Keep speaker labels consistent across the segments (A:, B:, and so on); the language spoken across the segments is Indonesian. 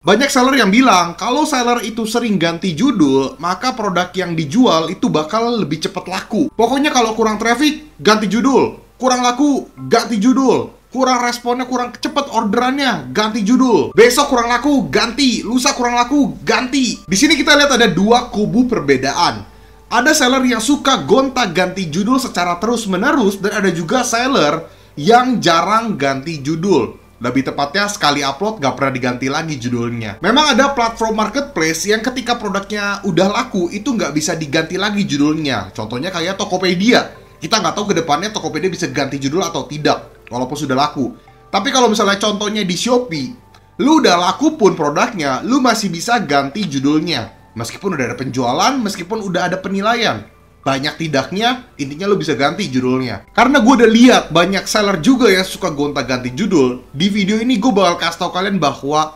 A: Banyak seller yang bilang, kalau seller itu sering ganti judul, maka produk yang dijual itu bakal lebih cepat laku. Pokoknya kalau kurang traffic, ganti judul. Kurang laku, ganti judul. Kurang responnya, kurang cepat orderannya, ganti judul. Besok kurang laku, ganti. Lusa kurang laku, ganti. Di sini kita lihat ada dua kubu perbedaan. Ada seller yang suka gonta-ganti judul secara terus-menerus, dan ada juga seller yang jarang ganti judul. Lebih tepatnya, sekali upload gak pernah diganti lagi judulnya. Memang ada platform marketplace yang ketika produknya udah laku, itu nggak bisa diganti lagi judulnya. Contohnya kayak Tokopedia. Kita nggak tahu ke depannya Tokopedia bisa ganti judul atau tidak, walaupun sudah laku. Tapi kalau misalnya contohnya di Shopee, lu udah laku pun produknya, lu masih bisa ganti judulnya. Meskipun udah ada penjualan, meskipun udah ada penilaian. Banyak tidaknya, intinya lu bisa ganti judulnya. Karena gue udah lihat banyak seller juga yang suka gonta-ganti judul. Di video ini gue bakal kasih tau kalian bahwa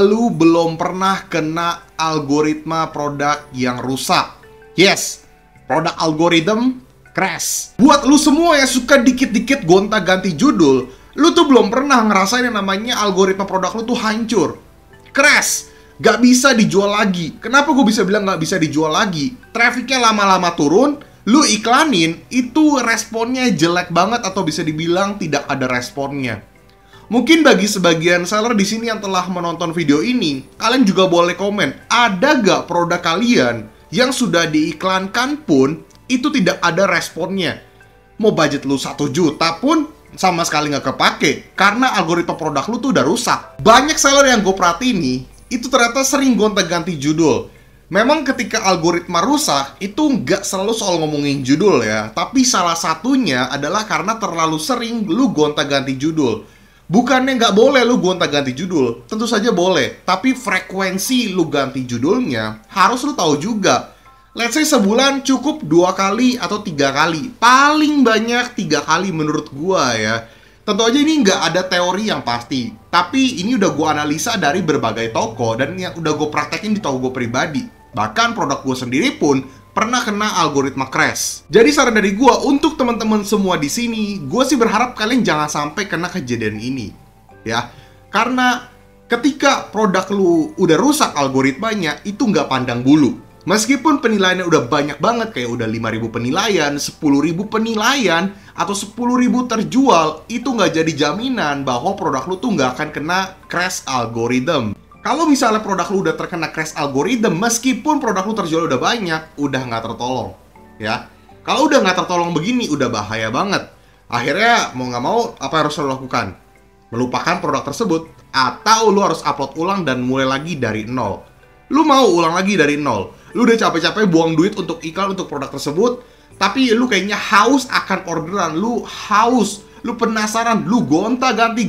A: lu belum pernah kena algoritma produk yang rusak. Yes, produk algoritma crash. Buat lu semua yang suka dikit-dikit gonta-ganti judul, lu tuh belum pernah ngerasain yang namanya algoritma produk lu tuh hancur, crash. Gak bisa dijual lagi. Kenapa gue bisa bilang gak bisa dijual lagi? Trafficnya lama-lama turun, lu iklanin, itu responnya jelek banget atau bisa dibilang tidak ada responnya. Mungkin bagi sebagian seller di sini yang telah menonton video ini, kalian juga boleh komen, ada gak produk kalian yang sudah diiklankan pun itu tidak ada responnya? Mau budget lu 1 juta pun sama sekali gak kepake karena algoritma produk lu tuh udah rusak. Banyak seller yang gue perhatiin nih, itu ternyata sering gonta-ganti judul. Memang ketika algoritma rusak, itu nggak selalu soal ngomongin judul ya. Tapi salah satunya adalah karena terlalu sering lu gonta-ganti judul. Bukannya nggak boleh lu gonta-ganti judul, tentu saja boleh. Tapi frekuensi lu ganti judulnya harus lu tahu juga. Let's say sebulan cukup 2 kali atau 3 kali. Paling banyak 3 kali menurut gua ya. Tentu aja ini nggak ada teori yang pasti, tapi ini udah gue analisa dari berbagai toko dan yang udah gue praktekin di toko gue pribadi. Bahkan produk gue sendiri pun pernah kena algoritma crash. Jadi saran dari gue untuk teman-teman semua di sini, gue sih berharap kalian jangan sampai kena kejadian ini, ya. Karena ketika produk lu udah rusak algoritmanya, itu nggak pandang bulu. Meskipun penilaiannya udah banyak banget, kayak udah 5.000 penilaian, 10.000 penilaian, atau 10.000 terjual, itu nggak jadi jaminan bahwa produk lu tuh nggak akan kena crash algorithm. Kalau misalnya produk lu udah terkena crash algorithm, meskipun produk lu terjual udah banyak, udah nggak tertolong, ya. Kalau udah nggak tertolong begini, udah bahaya banget. Akhirnya, mau nggak mau, apa yang harus lo lakukan? Melupakan produk tersebut, atau lu harus upload ulang dan mulai lagi dari nol. Lu mau ulang lagi dari nol. Lu udah capek-capek buang duit untuk iklan untuk produk tersebut, tapi lu kayaknya haus akan orderan. Lu haus, lu penasaran, lu gonta-ganti,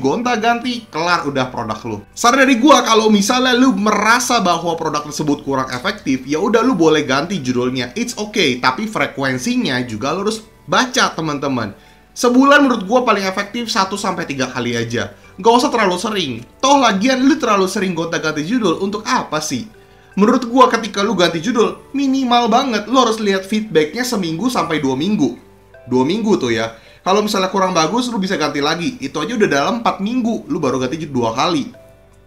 A: kelar udah produk lu. Saran dari gua, kalau misalnya lu merasa bahwa produk tersebut kurang efektif, ya udah lu boleh ganti judulnya. It's okay, tapi frekuensinya juga lu harus baca, teman-teman. Sebulan menurut gua paling efektif 1-3 kali aja. Gak usah terlalu sering. Toh lagian lu terlalu sering gonta-ganti judul, untuk apa sih? Menurut gua ketika lu ganti judul, minimal banget lu harus lihat feedbacknya seminggu sampai 2 minggu. 2 minggu tuh ya. Kalau misalnya kurang bagus, lu bisa ganti lagi. Itu aja udah dalam 4 minggu, lu baru ganti 2 kali.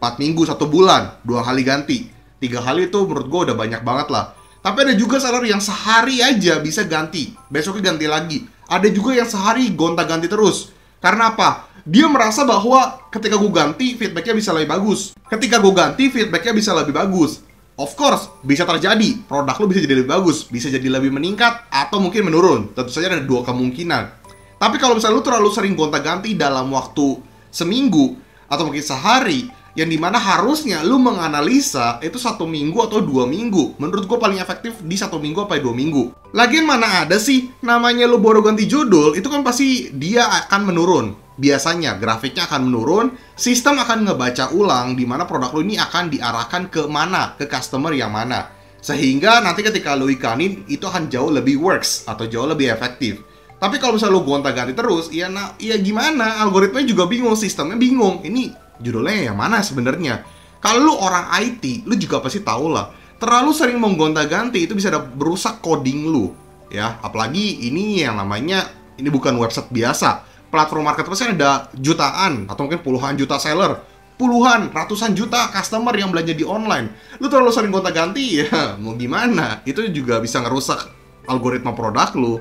A: 4 minggu, 1 bulan, 2 kali ganti. 3 kali itu menurut gua udah banyak banget lah. Tapi ada juga seller yang sehari aja bisa ganti, besoknya ganti lagi. Ada juga yang sehari gonta-ganti terus. Karena apa? Dia merasa bahwa ketika gua ganti, feedbacknya bisa lebih bagus. Ketika gua ganti, feedbacknya bisa lebih bagus. Of course, bisa terjadi. Produk lu bisa jadi lebih bagus, bisa jadi lebih meningkat, atau mungkin menurun. Tentu saja ada 2 kemungkinan. Tapi kalau misalnya lu terlalu sering gonta-ganti dalam waktu seminggu, atau mungkin sehari, yang dimana harusnya lu menganalisa itu 1 minggu atau 2 minggu. Menurut gue paling efektif di 1 minggu atau 2 minggu. Lagian mana ada sih, namanya lu baru ganti judul, itu kan pasti dia akan menurun. Biasanya grafiknya akan menurun, sistem akan ngebaca ulang di mana produk lu ini akan diarahkan ke mana, ke customer yang mana. Sehingga nanti ketika lu iklanin, itu akan jauh lebih works atau jauh lebih efektif. Tapi kalau misalnya lu gonta-ganti terus, ya gimana? Algoritmanya juga bingung, sistemnya bingung. Ini judulnya yang mana sebenarnya? Kalau lu orang IT, lu juga pasti tahu lah. Terlalu sering menggonta-ganti itu bisa berusak coding lu, ya. Apalagi ini yang namanya, ini bukan website biasa. Platform marketplace ada jutaan atau mungkin puluhan juta seller. puluhan, ratusan juta customer yang belanja di online. Lu terlalu sering gonta-ganti, ya mau gimana? Itu juga bisa ngerusak algoritma produk lu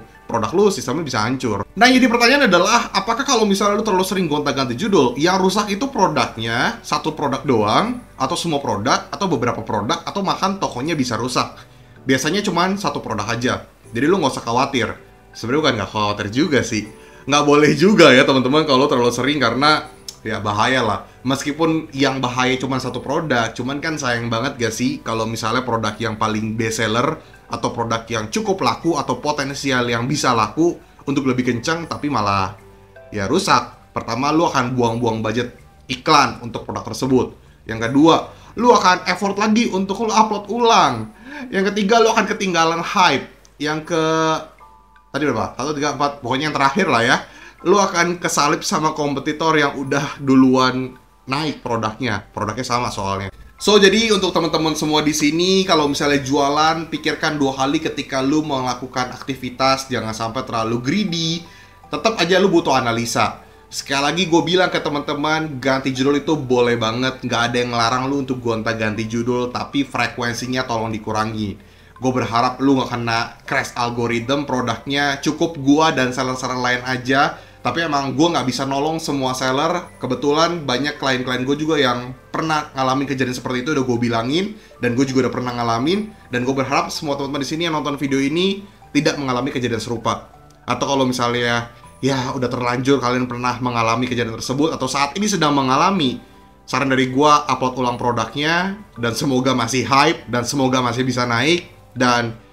A: sistemnya bisa hancur. Nah, jadi pertanyaan adalah, apakah kalau misalnya lu terlalu sering gonta-ganti judul, yang rusak itu produknya, satu produk doang, atau semua produk, atau beberapa produk, atau bahkan tokonya bisa rusak? Biasanya cuma satu produk aja, jadi lu nggak usah khawatir. Sebenarnya bukan nggak khawatir juga sih, nggak boleh juga ya teman-teman kalau terlalu sering, karena ya bahaya lah. Meskipun yang bahaya cuma satu produk, cuman kan sayang banget gak sih kalau misalnya produk yang paling best seller atau produk yang cukup laku atau potensial yang bisa laku untuk lebih kencang tapi malah ya rusak. Pertama, lu akan buang-buang budget iklan untuk produk tersebut. Yang kedua, lu akan effort lagi untuk lu upload ulang. Yang ketiga, lu akan ketinggalan hype. Yang tadi berapa? 1, 3, 4, pokoknya yang terakhir lah ya. Lu akan kesalip sama kompetitor yang udah duluan naik produknya sama soalnya. So, jadi untuk teman-teman semua di sini, kalau misalnya jualan, pikirkan 2 kali ketika lu melakukan aktivitas, jangan sampai terlalu greedy. Tetap aja lu butuh analisa. Sekali lagi gue bilang ke teman-teman, ganti judul itu boleh banget, nggak ada yang ngelarang lu untuk gonta-ganti judul, tapi frekuensinya tolong dikurangi. Gue berharap lu nggak kena crash algoritma produknya, cukup gua dan seller-seller lain aja. Tapi emang gue nggak bisa nolong semua seller. Kebetulan banyak klien-klien gue juga yang pernah ngalamin kejadian seperti itu, udah gue bilangin, dan gue juga udah pernah ngalamin. Dan gue berharap semua teman-teman di sini yang nonton video ini tidak mengalami kejadian serupa. Atau kalau misalnya ya udah terlanjur kalian pernah mengalami kejadian tersebut atau saat ini sedang mengalami, saran dari gue, upload ulang produknya dan semoga masih hype dan semoga masih bisa naik. Dan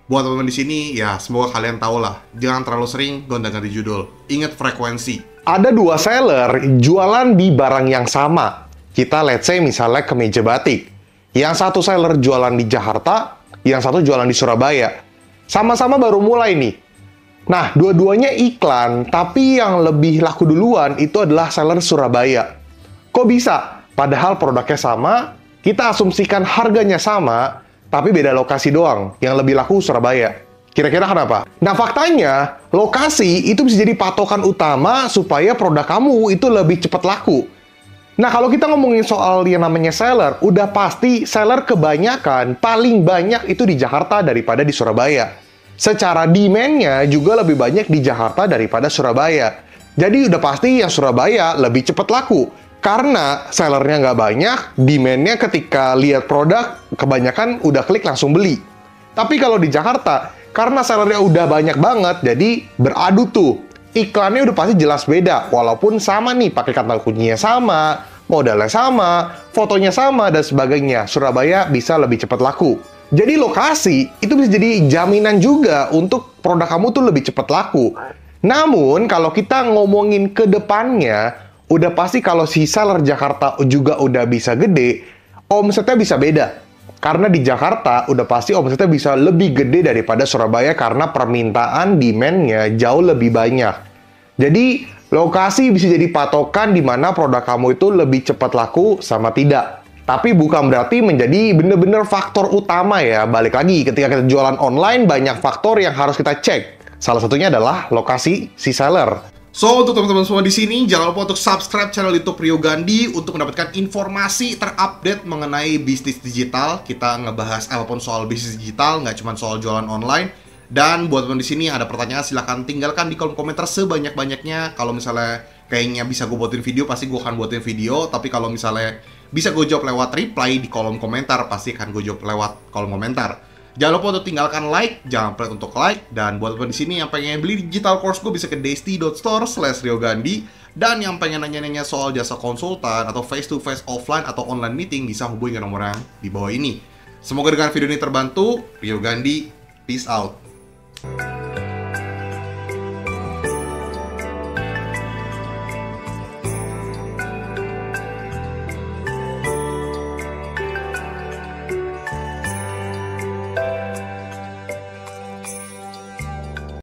A: buat teman-teman di sini, ya semoga kalian tahu lah, jangan terlalu sering gonta-ganti judul. Ingat frekuensi.
B: Ada 2 seller jualan di barang yang sama. Kita let's say misalnya kemeja batik. Yang satu seller jualan di Jakarta, yang satu jualan di Surabaya. Sama-sama baru mulai nih. Nah, dua-duanya iklan, tapi yang lebih laku duluan itu adalah seller Surabaya. Kok bisa? Padahal produknya sama, kita asumsikan harganya sama, tapi beda lokasi doang, yang lebih laku Surabaya. Kira-kira kenapa? Nah, faktanya, lokasi itu bisa jadi patokan utama supaya produk kamu itu lebih cepat laku. Nah, kalau kita ngomongin soal yang namanya seller, udah pasti seller kebanyakan, paling banyak itu di Jakarta daripada di Surabaya. Secara demand-nya juga lebih banyak di Jakarta daripada Surabaya. Jadi udah pasti yang Surabaya lebih cepat laku. Karena sellernya nggak banyak, demand-nya ketika lihat produk, kebanyakan udah klik langsung beli. Tapi kalau di Jakarta, karena sellernya udah banyak banget, jadi beradu tuh. Iklannya udah pasti jelas beda, walaupun sama nih, pakai kata kuncinya sama, modalnya sama, fotonya sama, dan sebagainya. Surabaya bisa lebih cepat laku. Jadi lokasi itu bisa jadi jaminan juga untuk produk kamu tuh lebih cepat laku. Namun, kalau kita ngomongin ke depannya, udah pasti kalau si seller Jakarta juga udah bisa gede, omsetnya bisa beda. Karena di Jakarta udah pasti omsetnya bisa lebih gede daripada Surabaya karena permintaan demand-nya jauh lebih banyak. Jadi, lokasi bisa jadi patokan di mana produk kamu itu lebih cepat laku sama tidak. Tapi bukan berarti menjadi bener-bener faktor utama ya. Balik lagi, ketika kita jualan online, banyak faktor yang harus kita cek. Salah satunya adalah lokasi si seller.
A: So, untuk teman-teman semua di sini, jangan lupa untuk subscribe channel YouTube Rio Gandhi untuk mendapatkan informasi terupdate mengenai bisnis digital. Kita ngebahas apapun soal bisnis digital, nggak cuma soal jualan online. Dan buat teman di sini ada pertanyaan, silahkan tinggalkan di kolom komentar sebanyak-banyaknya. Kalau misalnya kayaknya bisa gue buatin video, pasti gue akan buatin video. Tapi kalau misalnya bisa gue jawab lewat reply di kolom komentar, pasti akan gue jawab lewat kolom komentar. Jangan lupa untuk tinggalkan like, jangan lupa untuk like. Dan buat teman di sini yang pengen beli digital course gue bisa ke desti.store/riogandhi. Dan yang pengen nanya-nanya soal jasa konsultan atau face-to-face offline atau online meeting bisa hubungi ke nomor yang di bawah ini. Semoga dengan video ini terbantu. Rio Gandhi, peace out.